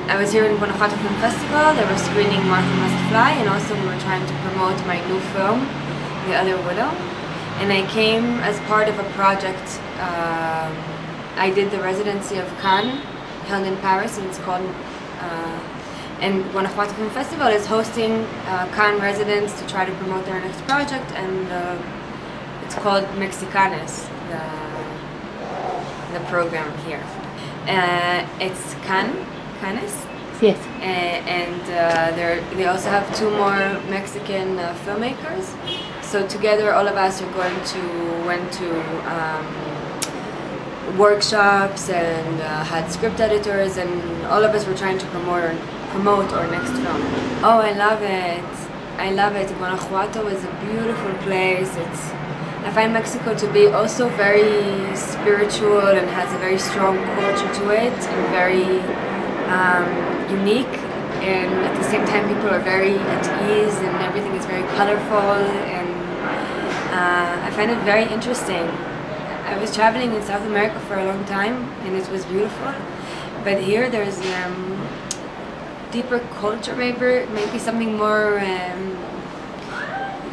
I was here in Guanajuato Film Festival. They were screening Martha Must Fly, and also we were trying to promote my new film, The Other Widow. And I came as part of a project. I did the residency of Cannes, held in Paris, and it's called. And Guanajuato Film Festival is hosting Cannes residents to try to promote their next project, and it's called Mexicanes, the program here. It's Cannes. Yes. And they also have 2 more Mexican filmmakers. So together, all of us are going to went to workshops and had script editors, and all of us were trying to promote our next film. Oh, I love it. I love it. Guanajuato is a beautiful place. I find Mexico to be also very spiritual and has a very strong culture to it, and very unique. And at the same time, people are very at ease, and everything is very colorful. And I find it very interesting. I was traveling in South America for a long time, and it was beautiful. But here, there's deeper culture, maybe something more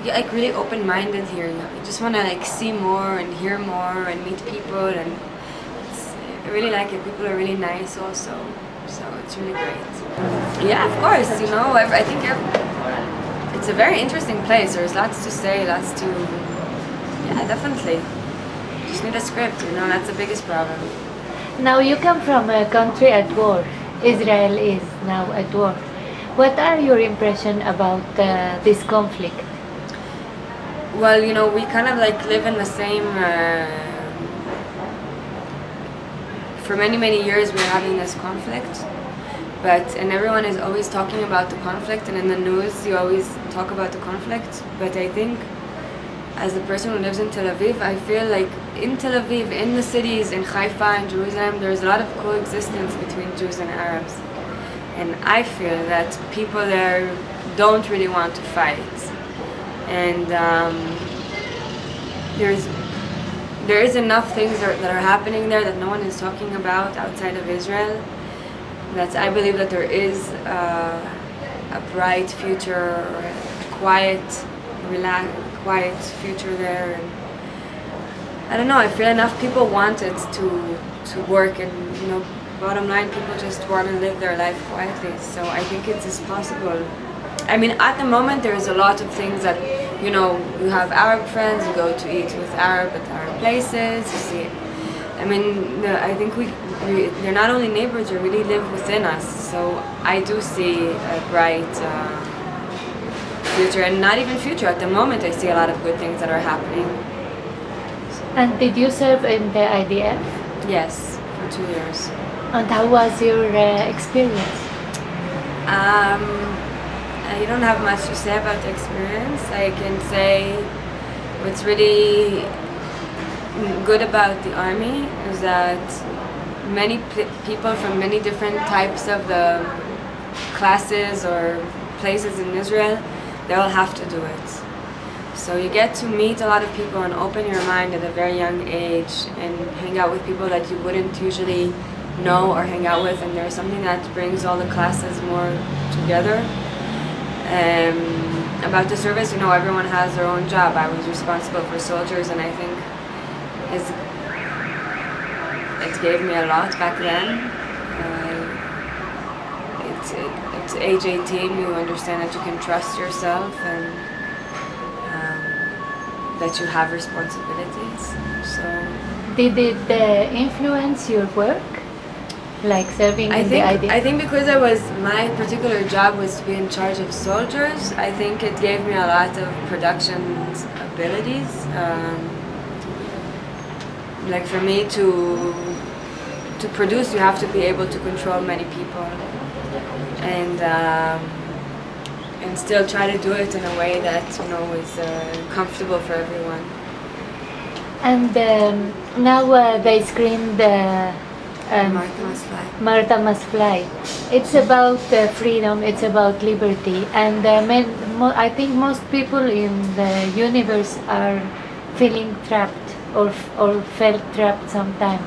like really open-minded here. You just want to like see more and hear more and meet people, and I really like it. People are really nice also, so it's really great. Yeah, of course. You know, I think it's a very interesting place. There's lots to say, lots to. Yeah, definitely. Just need a script. You know, that's the biggest problem. Now you come from a country at war. Israel is now at war. What are your impressions about this conflict? Well, you know, we kind of like live in the same. For many years, we're having this conflict, and everyone is always talking about the conflict, and in the news, you always talk about the conflict. But I think, as a person who lives in Tel Aviv, I feel like in Tel Aviv, in the cities, in Haifa, in Jerusalem, there's a lot of coexistence between Jews and Arabs. And I feel that people there don't really want to fight. And there is enough things that are happening there that no one is talking about outside of Israel. I believe that there is a bright future, a quiet, relaxed, quiet future there, and I don't know, I feel enough people want it to work, and you know, bottom line, people just want to live their life quietly, so I think it is possible. I mean, at the moment there's a lot of things that, you know, you have Arab friends, you go to eat with Arab at Arab places, you see. I mean, I think they're not only neighbors, they really live within us, so I do see a bright future, and not even future. At the moment, I see a lot of good things that are happening. And did you serve in the IDF? Yes, for 2 years. And how was your experience? I don't have much to say about the experience. I can say what's really good about the army is that many people from many different types of the classes or places in Israel, they all have to do it. So you get to meet a lot of people and open your mind at a very young age and hang out with people that you wouldn't usually know or hang out with, and there's something that brings all the classes more together. About the service, you know, everyone has their own job. I was responsible for soldiers, and I think it gave me a lot back then. It's age 18, you understand that you can trust yourself and that you have responsibilities. So, did it influence your work, like serving in the IDF? I think because my particular job was to be in charge of soldiers, I think it gave me a lot of production abilities. Like for me to produce, you have to be able to control many people, and still try to do it in a way that, you know, is comfortable for everyone. And now they screened Martha Must Fly. Martha Must Fly. It's about freedom, it's about liberty, and I think most people in the universe are feeling trapped or felt trapped sometime.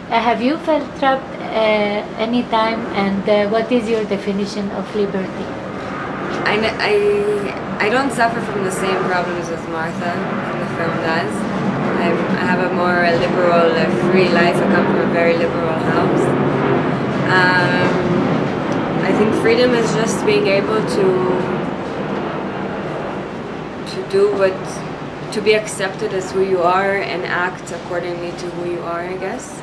Have you felt trapped any time, and what is your definition of liberty? I don't suffer from the same problems as Martha in the film does. I have a more liberal, free life. I come from a very liberal house. I think freedom is just being able to do to be accepted as who you are and act accordingly to who you are, I guess.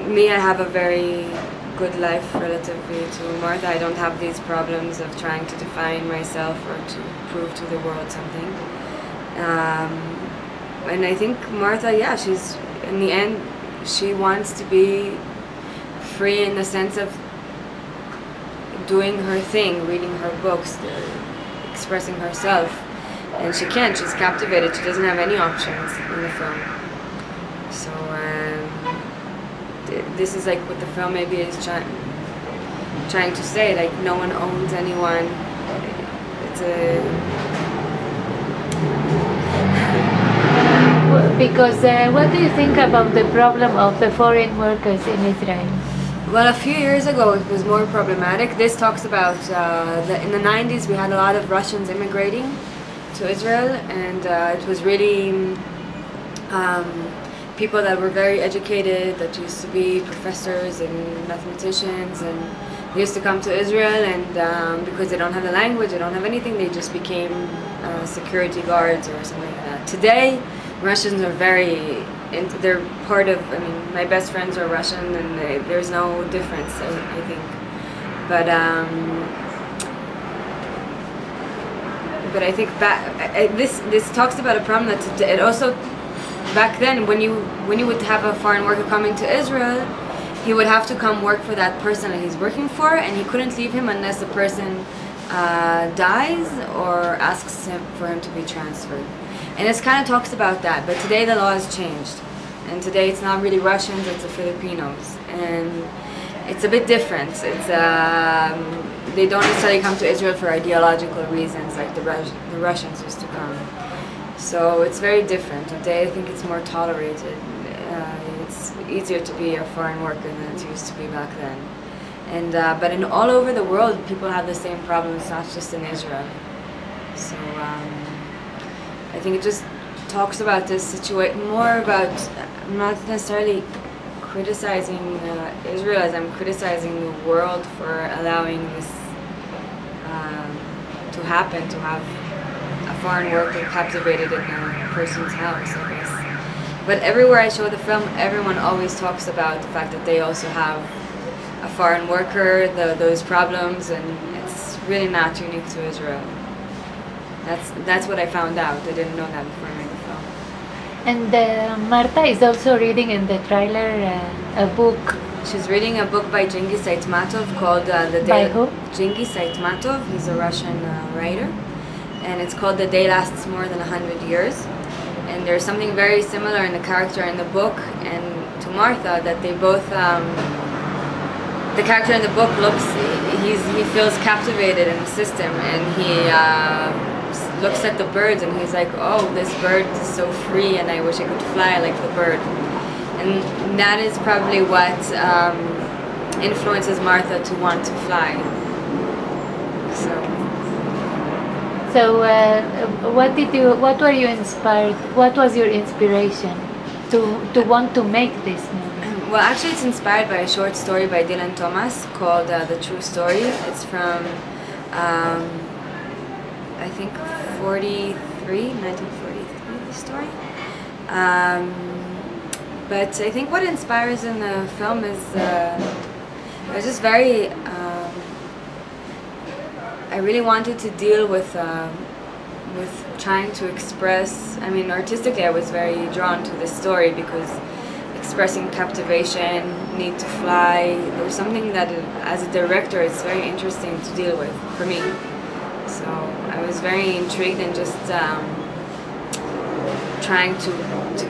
Me, I have a very good life relatively to Martha. I don't have these problems of trying to define myself or to prove to the world something. And I think Martha, yeah, she's, in the end, she wants to be free in the sense of doing her thing, reading her books, expressing herself. And she can't, she's captivated, she doesn't have any options in the film. So this is like what the film maybe is trying to say, like no one owns anyone. It's Because what do you think about the problem of the foreign workers in Israel? Well, a few years ago it was more problematic. This talks about in the 90s we had a lot of Russians immigrating to Israel, and it was really people that were very educated, that used to be professors and mathematicians, and they used to come to Israel, and because they don't have the language, they don't have anything, they just became security guards or something like that. Today, Russians are they're part of, I mean, my best friends are Russian, and there's no difference, I think. But I think this talks about a problem that it also, back then, when you would have a foreign worker coming to Israel, he would have to come work for that person that he's working for, and he couldn't leave him unless the person dies or asks him for him to be transferred. And it kind of talks about that, but today the law has changed. And today it's not really Russians, it's the Filipinos. And it's a bit different. It's they don't necessarily come to Israel for ideological reasons like the Russians used to come. So it's very different. Today I think it's more tolerated. It's easier to be a foreign worker than it used to be back then. And but all over the world people have the same problems, not just in Israel. So I think it just talks about this situation, more about, I'm not necessarily criticizing Israel as I'm criticizing the world for allowing this to happen, to have a foreign worker captivated in a person's house, I guess. But everywhere I show the film, everyone always talks about the fact that they also have a foreign worker, those problems, and it's really not unique to Israel. That's what I found out. I didn't know that before I made the film. And Marta is also reading in the trailer a book. She's reading a book by Genghis Aitmatov called The Day. By who? Genghis Aitmatov. He's a Russian writer, and it's called The Day Lasts More Than 100 Years. And there's something very similar in the character in the book and to Martha, that they both. The character in the book he feels captivated in the system, and he looks at the birds and he's like, oh, this bird is so free and I wish I could fly like the bird. And that is probably what influences Martha to want to fly. So what were you inspired, what was your inspiration to want to make this movie? Well, actually it's inspired by a short story by Dylan Thomas called The True Story. It's from I think 1943, the story. But I think what inspires in the film is I was just very I really wanted to deal with trying to express, I mean, artistically I was very drawn to this story because expressing captivation, need to fly, there's something that as a director it's very interesting to deal with for me. So I was very intrigued and just trying to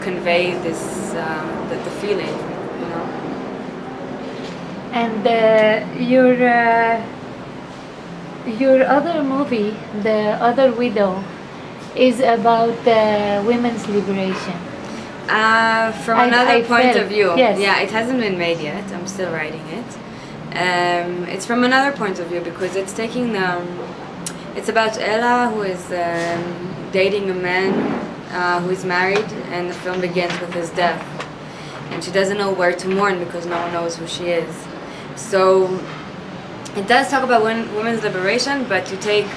convey this the feeling, you know. And your other movie, The Other Widow, is about women's liberation. From another point of view. Yes. Yeah, it hasn't been made yet. I'm still writing it. It's from another point of view because it's taking it's about Ella, who is dating a man who is married, and the film begins with his death. And she doesn't know where to mourn because no one knows who she is. So it does talk about women's liberation, but you take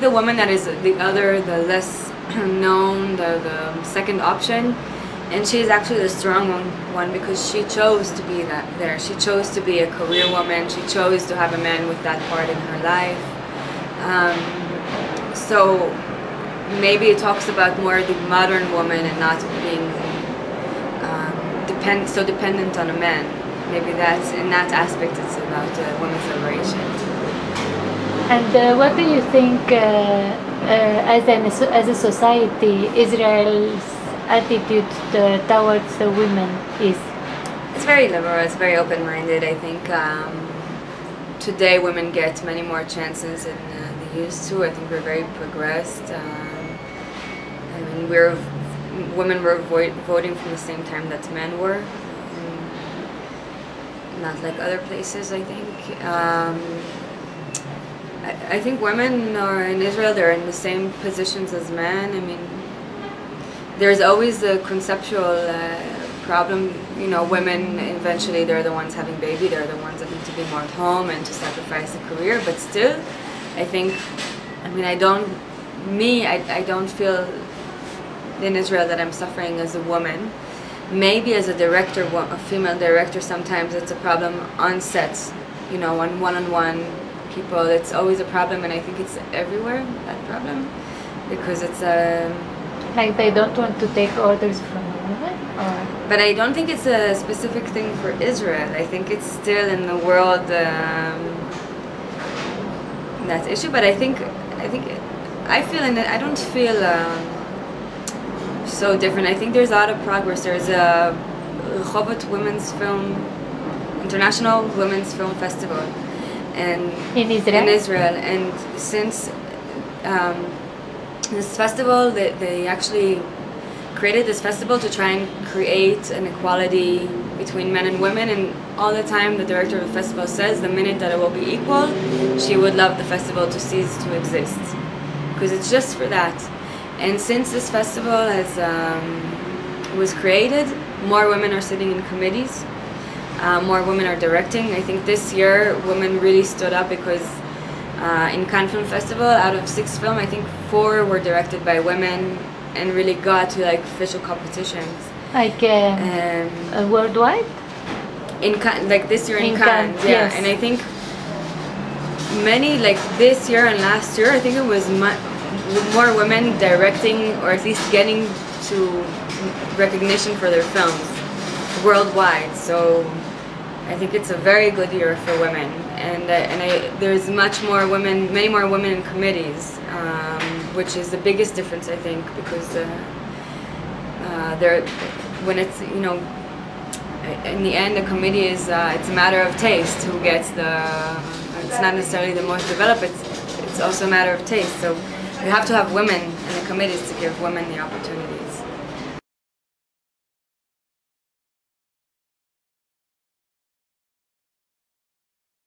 the woman that is the less known, the second option, and she is actually the strong one because she chose to be there. She chose to be a career woman. She chose to have a man with that part in her life. So maybe it talks about more the modern woman and not being so dependent on a man. Maybe that's in that aspect it's about women's liberation. And what do you think, as a society, Israel's attitude towards the women is? It's very liberal. It's very open-minded. I think today women get many more chances than they used to. I think we're very progressed. I mean, women were voting from the same time that men were. Not like other places, I think. I think women are in Israel, they're in the same positions as men. I mean, there's always the conceptual problem, you know, women eventually they're the ones having baby, they're the ones that need to be more at home and to sacrifice a career, but still, I think, I mean, I don't feel in Israel that I'm suffering as a woman. Maybe as a director, a female director, sometimes it's a problem on sets, you know, on one-on-one people. It's always a problem, and I think it's everywhere, that problem, because it's like they don't want to take orders from women? Or? But I don't think it's a specific thing for Israel. I think it's still in the world that issue, but I feel in it, I don't feel so different. I think there's a lot of progress. There's a Rehovot International Women's Film Festival, and in Israel. And since this festival, they actually created this festival to try and create an equality between men and women. And all the time, the director of the festival says the minute that it will be equal, she would love the festival to cease to exist, because it's just for that. And since this festival was created, more women are sitting in committees, more women are directing. I think this year women really stood up because in Cannes Film Festival, out of 6 films, I think 4 were directed by women and really got to like official competitions. Like worldwide? Like this year in Cannes, yeah. Yes. And I think many, like this year and last year, I think it was more women directing, or at least getting to recognition for their films worldwide. So I think it's a very good year for women, and there's many more women in committees, which is the biggest difference, I think, because when it's, you know, in the end, the committee is it's a matter of taste. Who gets it's not necessarily the most developed. It's also a matter of taste. So you have to have women in the committees to give women the opportunities.